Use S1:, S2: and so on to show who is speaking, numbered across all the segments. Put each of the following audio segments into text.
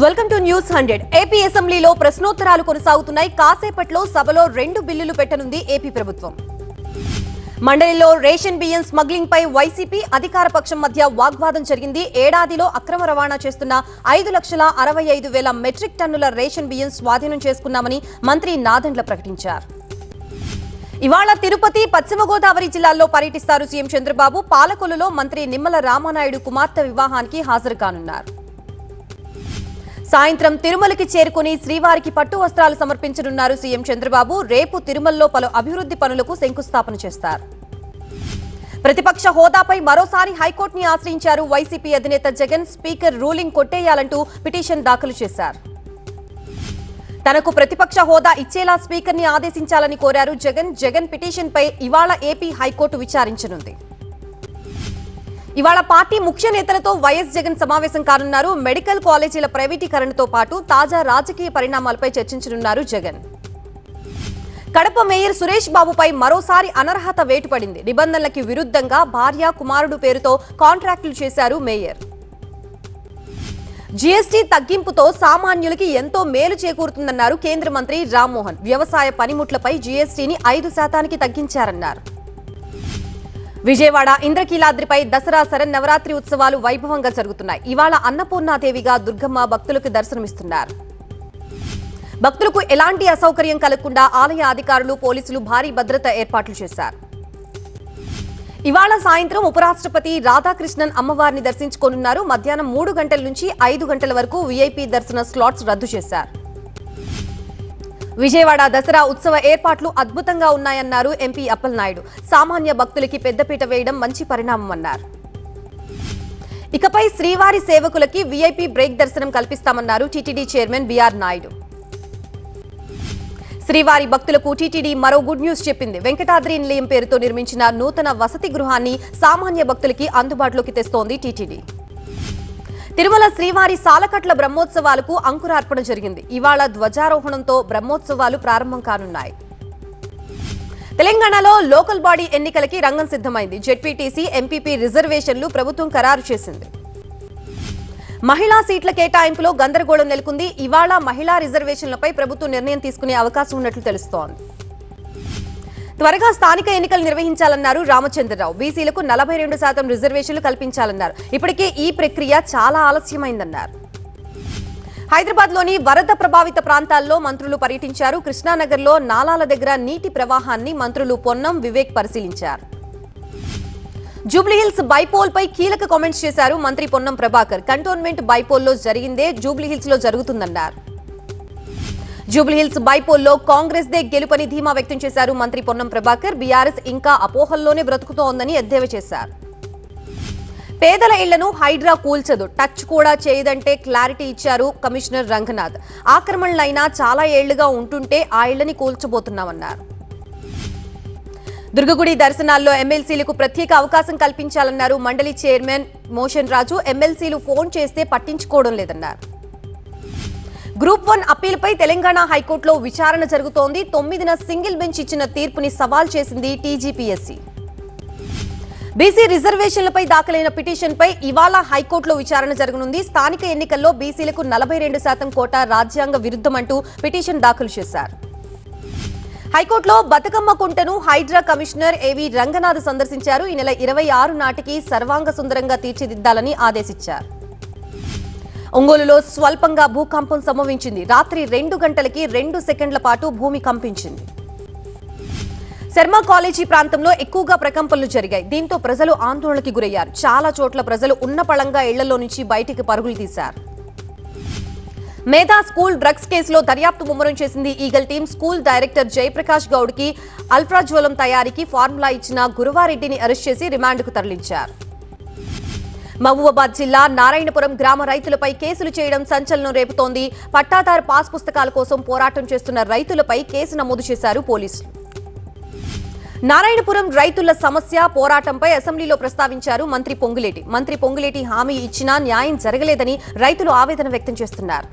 S1: Welcome to news 100. AP అసెంబ్లీలో ప్రశ్నోత్తరాలు కొనసాగుతున్నాయి. కాసేపట్లో సభలో 2 బిల్లులు పెట్టనుంది ఏపీ ప్రభుత్వం. మండలిలో రేషన్ బియ్యం స్మగ్లింగ్ పై వైసీపీ అధికార పక్షం మధ్య వాగ్వాదం జరిగింది. ఏడాదిలో అక్రమ రవాణా చేస్తున్న 5,65,000 మెట్రిక్ టన్నుల రేషన్ బియ్యం స్వాధీనం చేసుకున్నామని మంత్రి నాదెండ్ల ప్రకటించారు. ఇవాళ తిరుపతి, పశ్చిమ గోదావరి జిల్లాల్లో పర్యటిస్తారు సీఎం చంద్రబాబు. పాలకొల్లులో మంత్రి నిమ్మల రామానాయుడు కుమార్తె వివాహానికి హాజరు కానున్నారు. సాయంత్రం తిరుమలకి చేరుకుని శ్రీవారికి పట్టు వస్త్రాలు సమర్పించనున్నారు సీఎం చంద్రబాబు. రేపు తిరుమలలో పలు అభివృద్ధి పనులకు శంకుస్థాపన చేస్తారు. ప్రతిపక్ష హోదాపై మరోసారి హైకోర్టుని ఆశ్రయించారు వైసీపీ అధినేత జగన్. స్పీకర్ రూలింగ్ కొట్టేయాలంటూ పిటిషన్ దాఖలు చేశారు. తనకు ప్రతిపక్ష హోదా ఇచ్చేలా స్పీకర్ ని ఆదేశించాలని కోరారు జగన్. జగన్ పిటిషన్ పై ఇవాళ ఏపీ హైకోర్టు విచారించనుంది. ఇవాళ పార్టీ ముఖ్య నేతలతో వైఎస్ జగన్ సమావేశం కానున్నారు. మెడికల్ కాలేజీల ప్రైవేటీకరణతో పాటు తాజా రాజకీయ పరిణామాలపై చర్చించనున్నారు జగన్. కడప మేయర్ సురేష్ బాబుపై మరోసారి అనర్హత వేటు పడింది. నిబంధనలకి విరుద్ధంగా భార్య, కుమారుడు పేరుతో కాంట్రాక్టులు చేశారు మేయర్. జీఎస్టీ తగ్గింపుతో సామాన్యులకి ఎంతో మేలు చేకూరుతుందన్నారు కేంద్ర మంత్రి రామ్మోహన్. వ్యవసాయ పనిముట్లపై జీఎస్టీని 5% తగ్గించారన్నారు. విజయవాడ ఇంద్రకీలాద్రిపై దసరా శరన్నవరాత్రి ఉత్సవాలు వైభవంగా జరుగుతున్నాయి. ఇవాళ అన్నపూర్ణాదేవిగా దుర్గమ్మ భక్తులకు దర్శనమిస్తున్నారు. భక్తులకు ఎలాంటి అసౌకర్యం కలగకుండా ఆలయ అధికారులు, పోలీసులు భారీ భద్రత ఏర్పాట్లు చేశారు. ఇవాళ సాయంత్రం ఉపరాష్ట్రపతి రాధాకృష్ణన్ అమ్మవారిని దర్శించుకోనున్నారు. మధ్యాహ్నం 3 గంటల నుంచి 5 గంటల వరకు వీఐపీ దర్శన స్లాట్స్ రద్దు చేశారు. విజయవాడ దసరా ఉత్సవ ఏర్పాట్లు అద్భుతంగా ఉన్నాయన్నారు ఎంపీ అప్పలనాయుడు. సామాన్య భక్తులకి పెద్దపీట వేయడం మంచి పరిణామమన్నారు. ఇకపై శ్రీవారి సేవకులకి వీఐపీ బ్రేక్ దర్శనం కల్పిస్తామన్నారు టీటీడీ చైర్మన్ బీఆర్ నాయుడు. శ్రీవారి భక్తులకు టీటీడీ మరో గుడ్ న్యూస్ చెప్పింది. వెంకటాద్రి నిలయం పేరుతో నిర్మించిన నూతన వసతి గృహాన్ని సామాన్య భక్తులకి అందుబాటులోకి తెస్తోంది టీటీడీ. తిరుమల శ్రీవారి సాలకట్ల బ్రహ్మోత్సవాలకు అంకురార్పణ జరిగింది. ఇవాళ ధ్వజారోహణంతో బ్రహ్మోత్సవాలు ప్రారంభం కానున్నాయి. తెలంగాణలో లోకల్ బాడీ ఎన్నికలకి రంగం సిద్ధమైంది. జెడ్పీటీసీ, ఎంపీపీ రిజర్వేషన్లు ప్రభుత్వం ఖరారు చేసింది. మహిళా సీట్ల కేటాయింపులో గందరగోళం నెలకొంది. ఇవాళ మహిళా రిజర్వేషన్లపై ప్రభుత్వం నిర్ణయం తీసుకునే అవకాశం ఉన్నట్లు తెలుస్తోంది. త్వరగా స్థానిక ఎన్నికలు నిర్వహించాలన్నారు రామచంద్రరావు. బీసీలకు 42% రిజర్వేషన్లు కల్పించాలన్నారు. ఇప్పటికే ఈ ప్రక్రియ చాలా ఆలస్యమైందన్నారు. హైదరాబాద్లోని వరద ప్రభావిత ప్రాంతాల్లో మంత్రులు పర్యటించారు. కృష్ణానగర్లో నాలాల దగ్గర నీటి ప్రవాహాన్ని మంత్రులు పొన్నం, వివేక్ పరిశీలించారు. జూబ్లీహిల్స్ బైపోల్ పై కీలక కామెంట్స్ చేశారు మంత్రి పొన్నం ప్రభాకర్. కంటోన్మెంట్ బైపోల్లో జరిగిందే జూబ్లీహిల్స్ లో జరుగుతుందన్నారు. జూబ్లీహిల్స్ బైపోల్లో కాంగ్రెస్ దే గెలుపని ధీమా వ్యక్తం చేశారు మంత్రి పొన్నం ప్రభాకర్. బీఆర్ఎస్ ఇంకా అపోహల్లోనే బ్రతుకుతోందని ఎద్దేవా చేశారు. పేదల ఇళ్లను హైడ్రా కూల్చదు, టచ్ కూడా చేయదంటే క్లారిటీ ఇచ్చారు కమిషనర్ రంగనాథ్. ఆక్రమణలైనా చాలా ఏళ్లుగా ఉంటుంటే ఆ ఇళ్లని కూల్చబోతున్నామన్నారు. దుర్గగుడి దర్శనాల్లో ఎమ్మెల్సీలకు ప్రత్యేక అవకాశం కల్పించాలన్నారు మండలి చైర్మన్ మోషన్ రాజు. ఎమ్మెల్సీలు ఫోన్ చేస్తే పట్టించుకోవడం లేదన్నారు. గ్రూప్ 1 అప్పీల్పై తెలంగాణ హైకోర్టులో విచారణ జరుగుతోంది. 9న సింగిల్ బెంచ్ ఇచ్చిన తీర్పుని సవాల్ చేసింది టీజీపీఎస్సీ. బీసీ రిజర్వేషన్లపై దాఖలైన పిటిషన్పై ఇవాళ హైకోర్టులో విచారణ జరగనుంది. స్థానిక ఎన్నికల్లో బీసీలకు 42% కోటా రాజ్యాంగ విరుద్ధమంటూ పిటిషన్ దాఖలు చేశారు. హైకోర్టులో బతుకమ్మ కుంటను హైడ్రా కమిషనర్ ఏవి రంగనాథ్ సందర్శించారు. ఈ నెల 26 నాటికి సర్వాంగ సుందరంగా తీర్చిదిద్దాలని ఆదేశించారు. ఒంగోలులో స్వల్పంగా భూకంపం సంభవించింది. రాత్రి 2 గంటలకి 2 సెకండ్ల పాటు భూమి కంపించింది. శర్మ కాలేజీ ప్రాంతంలో ఎక్కువగా ప్రకంపనలు జరిగాయి. దీంతో ప్రజలు ఆందోళనకి గురయ్యారు. చాలా చోట్ల ప్రజలు ఉన్నపళంగా ఇళ్లలో నుంచి బయటికి పరుగులు తీశారు. మేధా స్కూల్ డ్రగ్స్ కేసులో దర్యాప్తు ముమ్మరం చేసింది eagle team. School director Jayaprakash Goud కి అల్ట్రాజ్వలం తయారీకి ఫార్ములా ఇచ్చిన గురువారెడ్డిని అరెస్ట్ చేసి రిమాండ్కు తరలించారు. మహబూబాబాద్ జిల్లా నారాయణపురం గ్రామ రైతులపై కేసులు చేయడం సంచలనం రేపుతోంది. పట్టాదారు పాస్ పుస్తకాల కోసం పోరాటం చేస్తున్న రైతులపై కేసు నమోదు చేశారు పోలీసులు. నారాయణపురం రైతుల సమస్య పోరాటంపై అసెంబ్లీలో ప్రస్తావించారు మంత్రి పొంగులేటి. మంత్రి పొంగులేటి హామీ ఇచ్చినా న్యాయం జరగలేదని రైతులు ఆవేదన వ్యక్తం చేస్తున్నారు.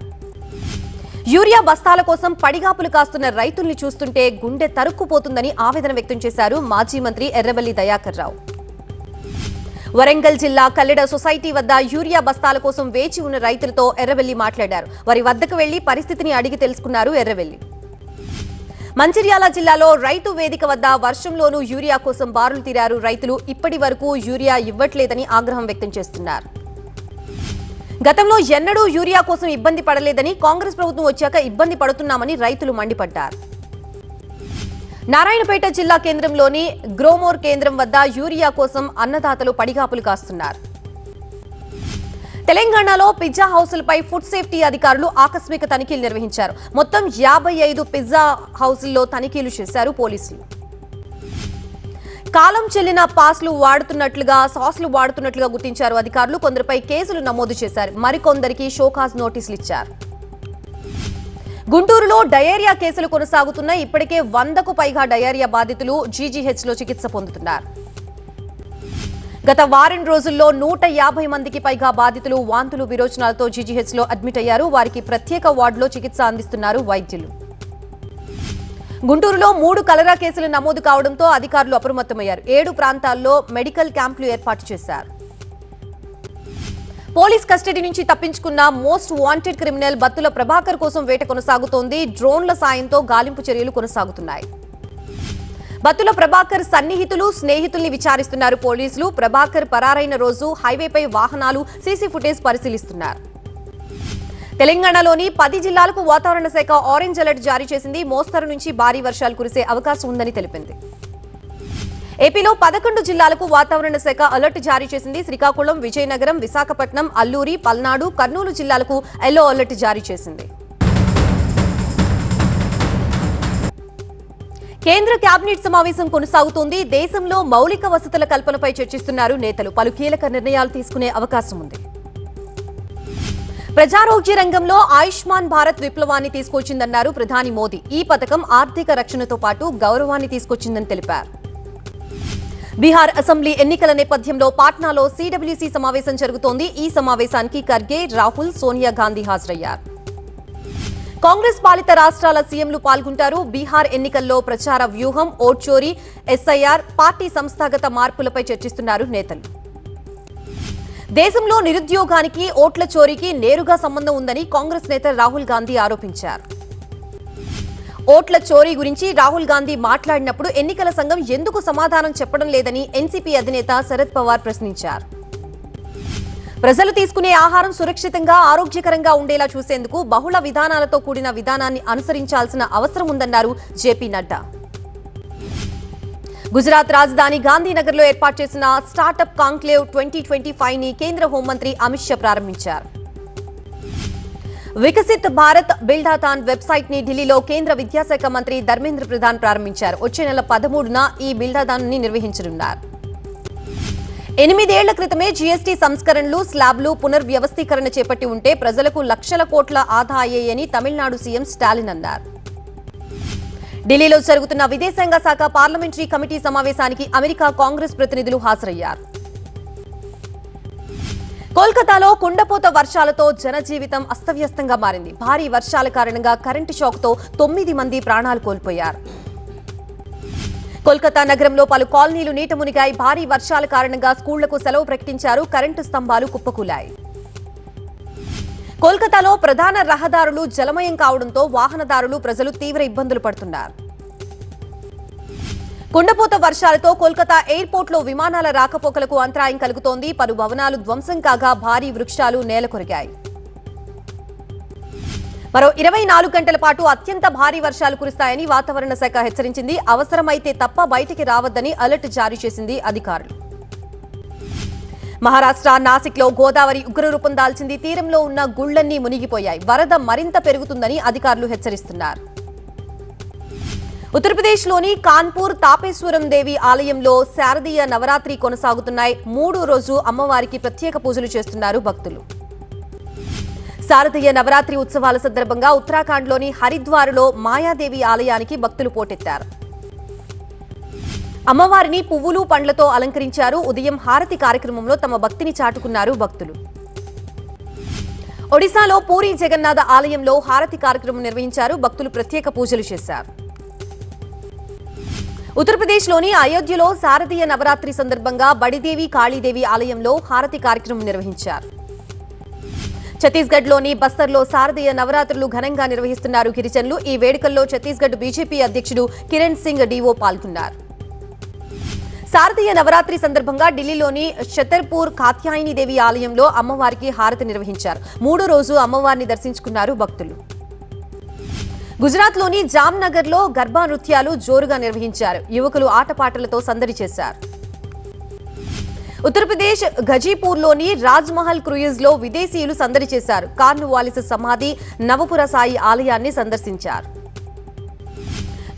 S1: యూరియా బస్తాల కోసం పడిగాపులు కాస్తున్న రైతుల్ని చూస్తుంటే గుండె తరుక్కుపోతుందని ఆవేదన వ్యక్తం చేశారు మాజీ మంత్రి ఎర్రబెల్లి దయాకర్ రావు. వరంగల్ జిల్లా కల్లెడ సొసైటీ వద్ద యూరియా బస్తాల కోసం వేచి ఉన్న రైతులతో ఎర్రవెల్లి మాట్లాడారు. వారి వద్దకు వెళ్లి పరిస్థితిని అడిగి తెలుసుకున్నారు ఎర్రవెల్లి. మంచిర్యాల జిల్లాలో రైతు వేదిక వద్ద వర్షంలోనూ యూరియా కోసం బారులు తీరారు రైతులు. ఇప్పటి వరకు యూరియా ఇవ్వట్లేదని ఆగ్రహం వ్యక్తం చేస్తున్నారు. గతంలో ఎన్నడూ యూరియా కోసం ఇబ్బంది పడలేదని, కాంగ్రెస్ ప్రభుత్వం వచ్చాక ఇబ్బంది పడుతున్నామని రైతులు మండిపడ్డారు. నారాయణపేట జిల్లా కేంద్రంలోని గ్రోమోర్ కేంద్రం వద్ద యూరియా కోసం అన్నదాతలు పడిగాపులు కాస్తున్నారు. తెలంగాణలో పిజ్జా హౌసులపై ఫుడ్ సేఫ్టీ అధికారులు ఆకస్మిక తనిఖీలు నిర్వహించారు. మొత్తం 55 పిజ్జా హౌసుల్లో తనిఖీలు చేశారు పోలీసులు. కాలం చెల్లిన పాస్లు వాడుతున్నట్లుగా, సాస్లు వాడుతున్నట్లుగా గుర్తించారు అధికారులు. కొందరిపై కేసులు నమోదు చేశారు. మరికొందరికి షోకాజ్ నోటీసులు ఇచ్చారు. గుంటూరులో డయేరియా కేసులు కొనసాగుతున్నాయి. ఇప్పటికే 100కు పైగా డయేరియా బాధితులు జీజీహెచ్లో చికిత్స పొందుతున్నారు. గత వారం రోజుల్లో 150 మందికి పైగా బాధితులు వాంతులు, విరోచనాలతో జీజీహెచ్లో అడ్మిట్ అయ్యారు. వారికి ప్రత్యేక వార్డులో చికిత్స అందిస్తున్నారు వైద్యులు. గుంటూరులో 3 కలరా కేసులు నమోదు కావడంతో అధికారులు అప్రమత్తమయ్యారు. 7 ప్రాంతాల్లో మెడికల్ క్యాంపులు ఏర్పాటు చేశారు. పోలీస్ కస్టడీ నుంచి తప్పించుకున్న most wanted criminal Battula Prabhakar కోసం వేట కొనసాగుతోంది. డ్రోన్ల సాయంతో గాలింపు చర్యలు కొనసాగుతున్నాయి. బత్తుల ప్రభాకర్ సన్నిహితులు, స్నేహితుల్ని విచారిస్తున్నారు పోలీసులు. ప్రభాకర్ పరారైన రోజు హైవేపై వాహనాలు, సీసీ ఫుటేజ్ పరిశీలిస్తున్నారు. తెలంగాణలోని 10 జిల్లాలకు వాతావరణ శాఖ ఆరెంజ్ అలర్ట్ జారీ చేసింది. మోస్తరు నుంచి భారీ వర్షాలు కురిసే అవకాశం ఉందని తెలిపింది. ఏపీలో 11 జిల్లాలకు వాతావరణ శాఖ అలర్ట్ జారీ చేసింది. శ్రీకాకుళం, విజయనగరం, విశాఖపట్నం, అల్లూరి, పల్నాడు, కర్నూలు జిల్లాలకు ఎల్లో అలర్ట్ జారీ చేసింది. కేంద్ర కేబినెట్ సమావేశం కొనసాగుతోంది. దేశంలో మౌలిక వసతుల కల్పనపై చర్చిస్తున్నారు నేతలు. పలు కీలక నిర్ణయాలు తీసుకునే అవకాశం ఉంది. ప్రజారోగ్య రంగంలో ఆయుష్మాన్ భారత్ విప్లవాన్ని తీసుకొచ్చిందన్నారు ప్రధాని మోదీ. ఈ పథకం ఆర్థిక రక్షణతో పాటు గౌరవాన్ని తీసుకొచ్చిందని తెలిపారు. బీహార్ అసెంబ్లీ ఎన్నికల నేపథ్యంలో పాట్నాలో సిడబ్ల్యూసీ సమావేశం జరుగుతోంది. ఈ సమావేశానికి ఖర్గే, రాహుల్, సోనియా గాంధీ హాజరయ్యారు. కాంగ్రెస్ పాలిత రాష్ట్రాల సీఎంలు పాల్గొంటారు. బీహార్ ఎన్నికల్లో ప్రచార వ్యూహం, ఓట్ చోరీ, ఎస్ఐఆర్, పార్టీ సంస్థాగత మార్పులపై చర్చిస్తున్నారు నేతలు. దేశంలో నిరుద్యోగానికి, ఓట్ల చోరీకి నేరుగా సంబంధం ఉందని కాంగ్రెస్ నేత రాహుల్ గాంధీ ఆరోపించారు. ఓట్ల చోరీ గురించి రాహుల్ గాంధీ మాట్లాడినప్పుడు ఎన్నికల సంఘం ఎందుకు సమాధానం చెప్పడం లేదని ఎన్సీపీ అధినేత శరద్ పవార్ ప్రశ్నించారు. ప్రజలు తీసుకునే ఆహారం సురక్షితంగా, ఆరోగ్యకరంగా ఉండేలా చూసేందుకు బహుళ విధానాలతో కూడిన విధానాన్ని అనుసరించాల్సిన అవసరం ఉందన్నారు జేపీ నడ్డా. గుజరాత్ రాజధాని గాంధీనగర్లో ఏర్పాటు చేసిన స్టార్టప్ కాంక్లేవ్ 2025ని కేంద్ర హోంమంత్రి అమిత్ షా ప్రారంభించారు. వికసిత్ భారత్ బిల్డాథాన్ వెబ్సైట్ ని ఢిల్లీలో కేంద్ర విద్యాశాఖ మంత్రి ధర్మేంద్ర ప్రధాన్ ప్రారంభించారు. వచ్చే నెల 13న ఈ బిల్డాథాన్ ని నిర్వహించనున్నారు. 8 ఏళ్ల క్రితమే జీఎస్టీ సంస్కరణలు, స్లాబ్లు పునర్వ్యవస్థీకరణ చేపట్టి ఉంటే ప్రజలకు లక్షల కోట్ల ఆదా అయ్యాయని తమిళనాడు సీఎం స్టాలిన్ అన్నారు. ఢిల్లీలో జరుగుతున్న విదేశాంగ శాఖ పార్లమెంటరీ కమిటీ సమావేశానికి అమెరికా కాంగ్రెస్ ప్రతినిధులు హాజరయ్యారు. కోల్కతాలో కుండపోత వర్షాలతో జనజీవితం అస్తవ్యస్తంగా మారింది. భారీ వర్షాల కారణంగా కరెంటు షాక్తో 9 మంది ప్రాణాలు కోల్పోయారు. కోల్కతా నగరంలో పలు కాలనీలు నీట మునిగాయి. భారీ వర్షాల కారణంగా స్కూళ్లకు సెలవు ప్రకటించారు. కరెంటు స్తంభాలు కుప్పకూలాయి. కోల్కతాలో ప్రధాన రహదారులు జలమయం కావడంతో వాహనదారులు, ప్రజలు తీవ్ర ఇబ్బందులు పడుతున్నారు. కుండపోత వర్షాలతో కోల్కతా ఎయిర్పోర్ట్లో విమానాల రాకపోకలకు అంతరాయం కలుగుతోంది. పలు భవనాలు ధ్వంసం కాగా భారీ వృక్షాలు నేలకొరిగాయి. మరో 24 గంటల పాటు అత్యంత భారీ వర్షాలు కురుస్తాయని వాతావరణ శాఖ హెచ్చరించింది. అవసరమైతే తప్ప బయటికి రావద్దని అలర్ట్ జారీ చేసింది అధికారులు. మహారాష్ట్ర నాసిక్లో గోదావరి ఉగ్రరూపం దాల్చింది. తీరంలో ఉన్న గుళ్లన్నీ మునిగిపోయాయి. వరద మరింత పెరుగుతుందని అధికారులు హెచ్చరిస్తున్నారు. ఉత్తరప్రదేశ్లోని కాన్పూర్ తాపేశ్వరం దేవి ఆలయంలో శారదీయ నవరాత్రి కొనసాగుతున్నాయి. 3వ రోజు అమ్మవారికి ప్రత్యేక పూజలు చేస్తున్నారు భక్తులు. శారదీయ నవరాత్రి ఉత్సవాల సందర్భంగా ఉత్తరాఖండ్లోని హరిద్వార్లో మాయాదేవి ఆలయానికి భక్తులు పోటెత్తారు. అమ్మవారిని పువ్వులు, పండ్లతో అలంకరించారు. ఉదయం హారతి కార్యక్రమంలో తమ భక్తిని చాటుకున్నారు భక్తులు. ఒడిశాలో పూరి జగన్నాథ ఆలయంలో హారతి కార్యక్రమం నిర్వహించారు. భక్తులు ప్రత్యేక పూజలు చేశారు. ఉత్తరప్రదేశ్లోని అయోధ్యలో శారదీయ నవరాత్రి సందర్భంగా బడిదేవి కాళీదేవి ఆలయంలో హారతి కార్యక్రమం నిర్వహించారు. ఛత్తీస్గఢ్లోని బస్తర్లో శారదీయ నవరాత్రులు ఘనంగా నిర్వహిస్తున్నారు గిరిజనులు. ఈ వేడుకల్లో ఛత్తీస్గఢ్ బీజేపీ అధ్యక్షుడు కిరణ్ సింగ్ డివో పాల్గొన్నారు. శారదీయ నవరాత్రి సందర్భంగా ఢిల్లీలోని షతర్పూర్ కాత్యాయని ఆలయంలో అమ్మవారికి హారతి నిర్వహించారు. 3వ రోజు అమ్మవారిని దర్శించుకున్నారు భక్తులు. గుజరాత్లోని జామ్నగర్లో గర్భా నృత్యాలు జోరుగా నిర్వహించారు. యువకులు ఆటపాటలతో సందడి చేశారు. ఉత్తరప్రదేశ్ ఘజీపూర్లోని రాజ్మహల్ క్రూయిజ్లో విదేశీయులు సందడి చేశారు. కార్న్వాలిస్ సమాధి, నవపుర సాయి ఆలయాన్ని సందర్శించారు.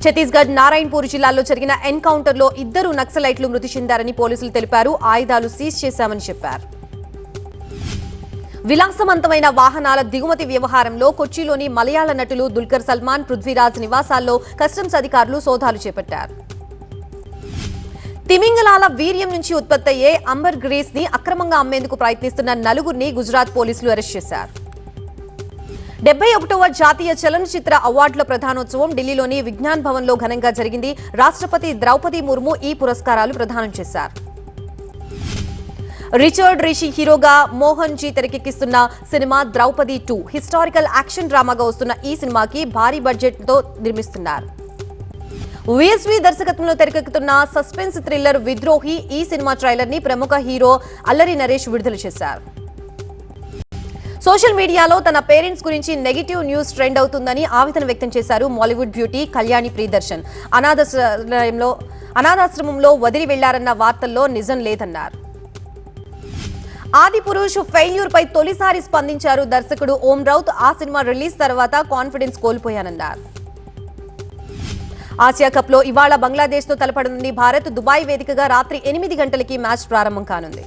S1: ఛత్తీస్గఢ్ నారాయణపూర్ జిల్లాలో జరిగిన ఎన్కౌంటర్లో 2 నక్సలైట్లు మృతి చెందారని పోలీసులు తెలిపారు. ఆయుధాలు సీజ్ చేశామని చెప్పారు. విలాసవంతమైన వాహనాల దిగుమతి వ్యవహారంలో కొచ్చిలోని మలయాళ నటులు దుల్కర్ సల్మాన్, పృథ్వీరాజ్ నివాసాల్లో కస్టమ్స్ అధికారులు సోదాలు చేపట్టారు. తిమింగలాల వీర్యం నుంచి ఉత్పత్తయ్యే అంబర్ గ్రీస్ ని అక్రమంగా అమ్మేందుకు ప్రయత్నిస్తున్న 4గురిని గుజరాత్ పోలీసులు అరెస్ట్ చేశారు. 71వ జాతీయ చలనచిత్ర అవార్డుల ప్రధానోత్సవం ఢిల్లీలోని విజ్ఞాన్ భవన్ లో ఘనంగా జరిగింది. రాష్ట్రపతి ద్రౌపది ముర్ము ఈ పురస్కారాలు ప్రదానం చేశారు. రిచర్డ్ రిషి హీరోగా మోహన్ జీ తెరకెక్కిస్తున్న సినిమా ద్రౌపది 2 హిస్టారికల్ యాక్షన్ డ్రామాగా వస్తున్న ఈ సినిమాకి భారీ బడ్జెట్ తో నిర్మిస్తున్నారు. విఎస్వి దర్శకత్వంలో తెరకెక్కుతున్న సస్పెన్స్ థ్రిల్లర్ విద్రోహి ఈ సినిమా ట్రైలర్ ని ప్రముఖ హీరో అల్లరి నరేష్ విడుదల చేశారు. సోషల్ మీడియాలో తన పేరెంట్స్ గురించి నెగిటివ్ న్యూస్ ట్రెండ్ అవుతుందని ఆవేదన వ్యక్తం చేశారు మాలీవుడ్ బ్యూటీ కళ్యాణి ప్రియదర్శన్. అనాథాశ్రమంలో వదిలి వెళ్లారన్న వార్తల్లో నిజం లేదన్నారు. ఆది పురుష్ ఫెయిల్యూర్ పై తొలిసారి స్పందించారు దర్శకుడు ఓం రౌత్. ఆ సినిమా రిలీజ్ తర్వాత కాన్ఫిడెన్స్ కోల్పోయానన్నారు. ఆసియా కప్ లో ఇవాళ బంగ్లాదేశ్ తో తలపడనుంది భారత్. దుబాయ్ వేదికగా రాత్రి 8 గంటలకి మ్యాచ్ ప్రారంభం కానుంది.